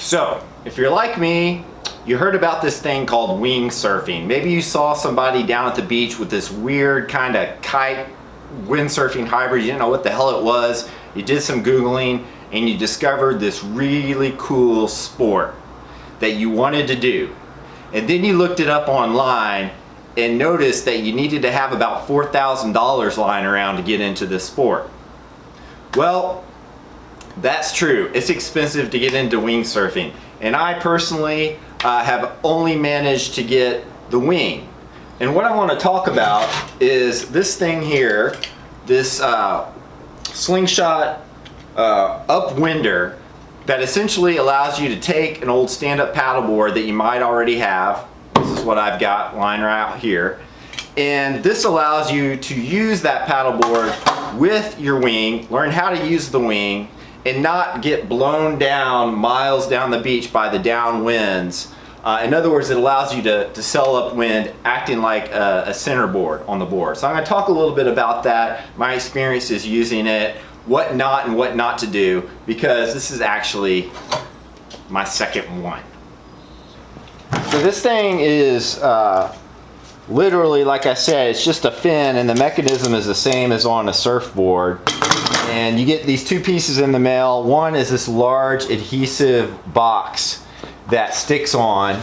So, if you're like me, you heard about this thing called wingsurfing. Maybe you saw somebody down at the beach with this weird kind of kite windsurfing hybrid. You didn't know what the hell it was. You did some Googling and you discovered this really cool sport that you wanted to do. And then you looked it up online and noticed that you needed to have about $4,000 lying around to get into this sport. Well, that's true. It's expensive to get into wingsurfing. And I personally have only managed to get the wing. And what I want to talk about is this thing here, this Slingshot UPWINDer that essentially allows you to take an old stand-up paddleboard that you might already have. This is what I've got lying right here. And this allows you to use that paddleboard with your wing, learn how to use the wing, and not get blown down miles down the beach by the downwinds. In other words, it allows you to sail upwind, acting like a centerboard on the board. So I'm going to talk a little bit about that, my experiences using it, what not and what not to do, because this is actually my second one. So this thing is literally, like I said, it's just a fin, and the mechanism is the same as on a surfboard. And you get these two pieces in the mail. One is this large adhesive box that sticks on.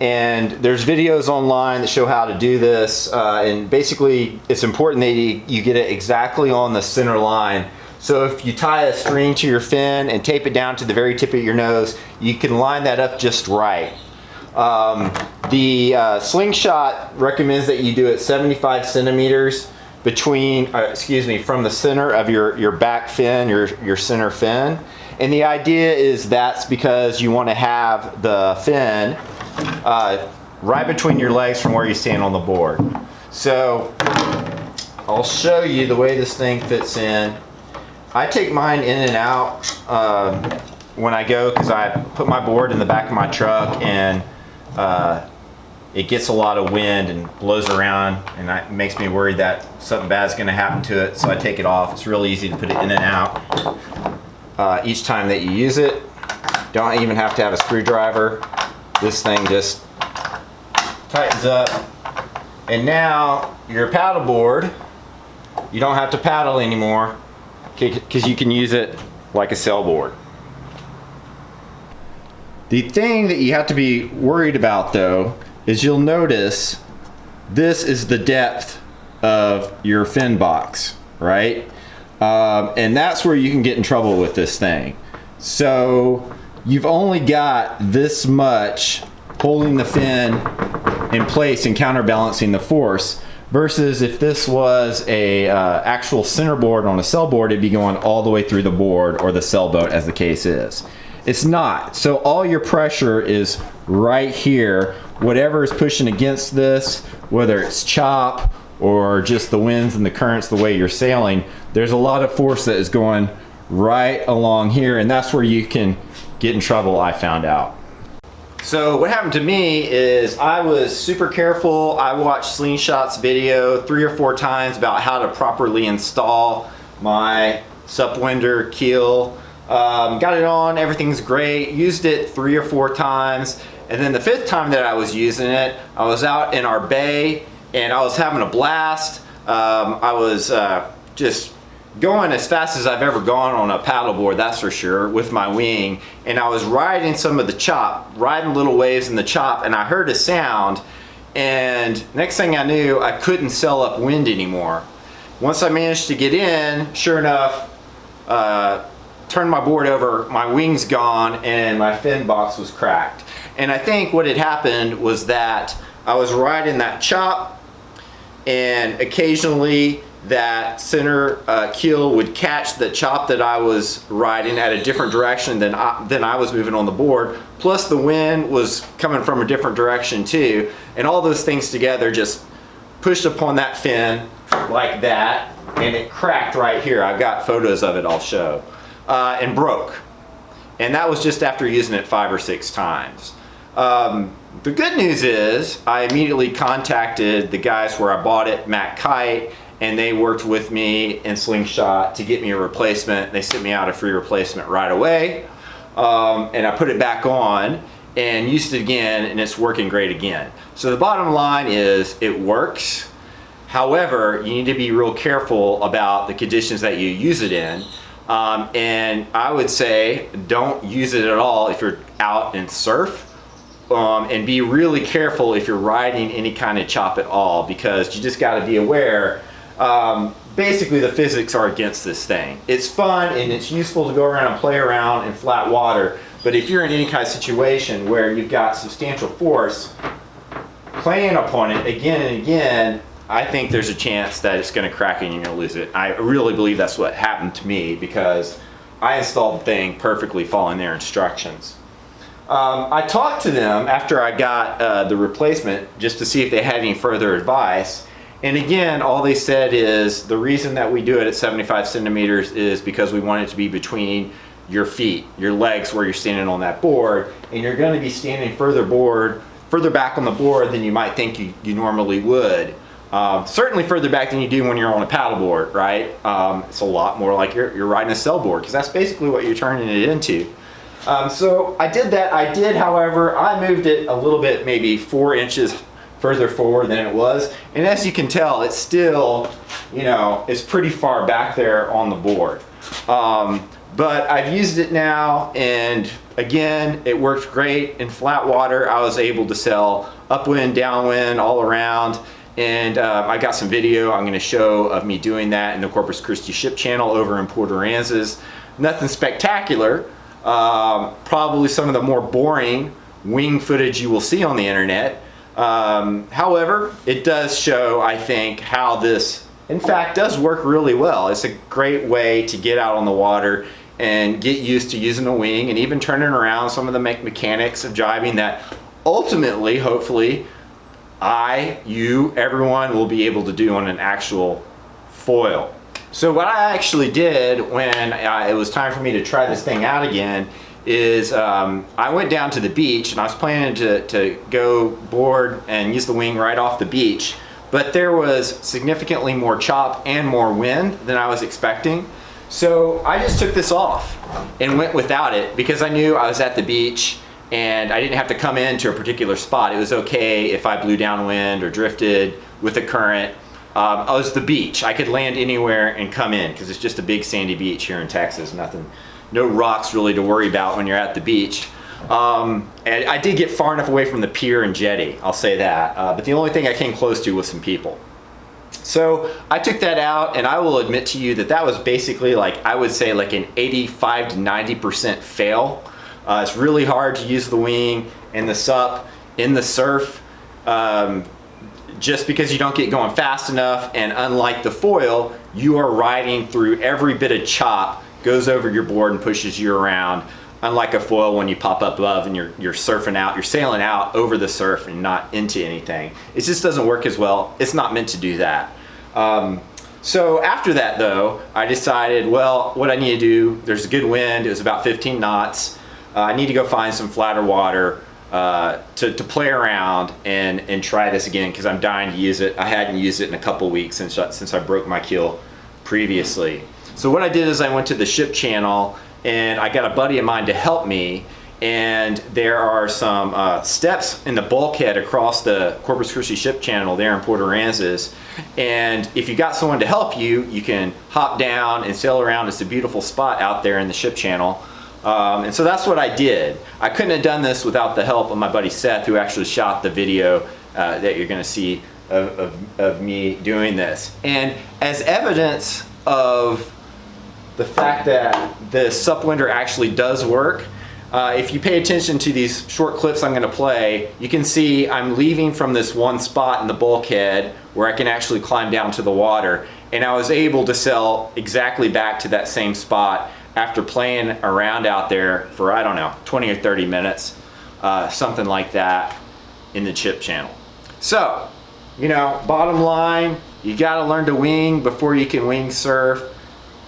And there's videos online that show how to do this. And basically, it's important that you get it exactly on the center line. So if you tie a string to your fin and tape it down to the very tip of your nose, you can line that up just right. The Slingshot recommends that you do it 75 centimeters between, from the center of your back fin, your center fin. And the idea is that's because you want to have the fin right between your legs from where you stand on the board. So I'll show you the way this thing fits in. I take mine in and out when I go, because I put my board in the back of my truck and it gets a lot of wind and blows around, and it makes me worried that something bad is going to happen to it, so I take it off. It's real easy to put it in and out each time that you use it. Don't even have to have a screwdriver. This thing just tightens up, and now your paddleboard, you don't have to paddle anymore because you can use it like a sailboard. The thing that you have to be worried about, though, is you'll notice this is the depth of your fin box, right? And that's where you can get in trouble with this thing. So you've only got this much holding the fin in place and counterbalancing the force, versus if this was a actual centerboard on a sailboard, it'd be going all the way through the board or the sailboat, as the case is. It's not. So all your pressure is right here. Whatever is pushing against this, whether it's chop or just the winds and the currents, the way you're sailing, there's a lot of force that is going right along here, and that's where you can get in trouble, I found out. So what happened to me is I was super careful. I watched Slingshot's video 3 or 4 times about how to properly install my sUPWINDer keel. Got it on, everything's great, used it 3 or 4 times, and then the 5th time that I was using it, I was out in our bay and I was having a blast. I was just going as fast as I've ever gone on a paddleboard, that's for sure, with my wing, and I was riding some of the chop, riding little waves in the chop, and I heard a sound, and next thing I knew, I couldn't sail upwind anymore. Once I managed to get in, sure enough, turned my board over, my wing's gone, and my fin box was cracked. And I think what had happened was that I was riding that chop, and occasionally that center keel would catch the chop that I was riding at a different direction than I was moving on the board. Plus the wind was coming from a different direction too. And all those things together just pushed upon that fin like that, and it cracked right here. I've got photos of it I'll show. And broke. And that was just after using it 5 or 6 times. The good news is I immediately contacted the guys where I bought it, Mac Kite, and they worked with me in Slingshot to get me a replacement. They sent me out a free replacement right away. and I put it back on and used it again, and it's working great again. So the bottom line is it works. However, you need to be real careful about the conditions that you use it in. And I would say don't use it at all if you're out and surf. And be really careful if you're riding any kind of chop at all, because you just got to be aware. Basically, the physics are against this thing. It's fun and it's useful to go around and play around in flat water, but if you're in any kind of situation where you've got substantial force playing upon it again and again, I think there's a chance that it's going to crack and you're going to lose it. I really believe that's what happened to me, because I installed the thing perfectly following their instructions. I talked to them after I got the replacement just to see if they had any further advice. And again, all they said is the reason that we do it at 75 centimeters is because we want it to be between your feet, your legs, where you're standing on that board. And you're going to be standing further back on the board than you might think you normally would. Certainly further back than you do when you're on a paddleboard, right? It's a lot more like you're riding a sailboard, because that's basically what you're turning it into. So I did that. I did, however, I moved it a little bit, maybe 4 inches further forward than it was. And as you can tell, it's still, you know, it's pretty far back there on the board. But I've used it now, and again, it worked great in flat water. I was able to sail upwind, downwind, all around. And I got some video I'm going to show of me doing that in the Corpus Christi ship channel over in Port Aransas. Nothing spectacular. Probably some of the more boring wing footage you will see on the internet. However, it does show, I think, how this in fact does work really well. It's a great way to get out on the water and get used to using a wing, and even turning around some of the mechanics of jibing that ultimately, hopefully, everyone will be able to do on an actual foil. So what I actually did when it was time for me to try this thing out again is I went down to the beach, and I was planning to go board and use the wing right off the beach, but there was significantly more chop and more wind than I was expecting. So I just took this off and went without it, because I knew I was at the beach and I didn't have to come into a particular spot. It was okay if I blew downwind or drifted with the current. I was the beach. I could land anywhere and come in, because it's just a big sandy beach here in Texas. No rocks really to worry about when you're at the beach. And I did get far enough away from the pier and jetty, I'll say that. But the only thing I came close to was some people. So I took that out, and I will admit to you that that was basically, like, I would say like an 85 to 90% fail. It's really hard to use the wing and the SUP in the surf, just because you don't get going fast enough, and unlike the foil, you are riding through every bit of chop, goes over your board and pushes you around. Unlike a foil, when you pop up above and you're surfing out, you're sailing out over the surf and not into anything. It just doesn't work as well. It's not meant to do that. So after that though, I decided, well, what I need to do, there's a good wind, it was about 15 knots. I need to go find some flatter water to play around and try this again, because I'm dying to use it. I hadn't used it in a couple weeks since I broke my keel previously. So what I did is I went to the ship channel, and I got a buddy of mine to help me, and there are some steps in the bulkhead across the Corpus Christi ship channel there in Port Aransas, and if you got someone to help you, you can hop down and sail around. It's a beautiful spot out there in the ship channel. And so that's what I did. I couldn't have done this without the help of my buddy Seth, who actually shot the video that you're going to see of me doing this. And as evidence of the fact that the sUPWINDer actually does work, if you pay attention to these short clips I'm going to play, you can see I'm leaving from this one spot in the bulkhead where I can actually climb down to the water, and I was able to sail exactly back to that same spot after playing around out there for, I don't know, 20 or 30 minutes, something like that, in the chip channel. So, you know, bottom line, you got to learn to wing before you can wing surf.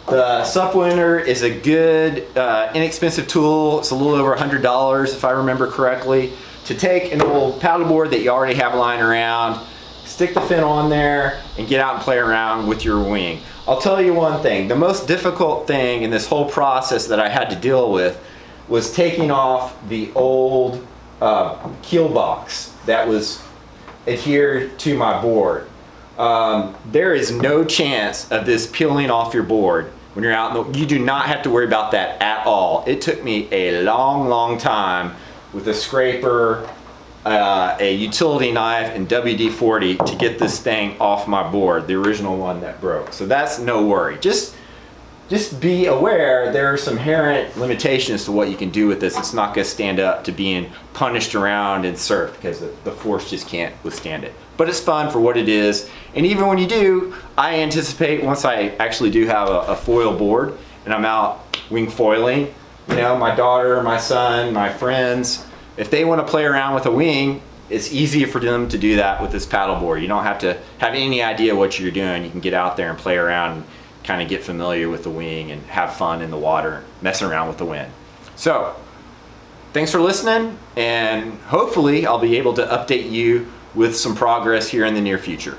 The sUPWINDer is a good, inexpensive tool. It's a little over $100, if I remember correctly, to take an old paddleboard that you already have lying around, stick the fin on there, and get out and play around with your wing. I'll tell you one thing, the most difficult thing in this whole process that I had to deal with was taking off the old keel box that was adhered to my board. There is no chance of this peeling off your board when you're out in the, you do not have to worry about that at all. It took me a long time with a scraper, a utility knife, and WD-40 to get this thing off my board, the original one that broke. So that's no worry. Just be aware there are some inherent limitations to what you can do with this. It's not going to stand up to being punished around in surf because the force just can't withstand it. But it's fun for what it is. And even when you do, I anticipate once I actually do have a foil board and I'm out wing foiling, you know, my daughter, my son, my friends, if they want to play around with a wing, it's easier for them to do that with this paddle board. You don't have to have any idea what you're doing. You can get out there and play around and kind of get familiar with the wing and have fun in the water, messing around with the wind. So, thanks for listening, and hopefully I'll be able to update you with some progress here in the near future.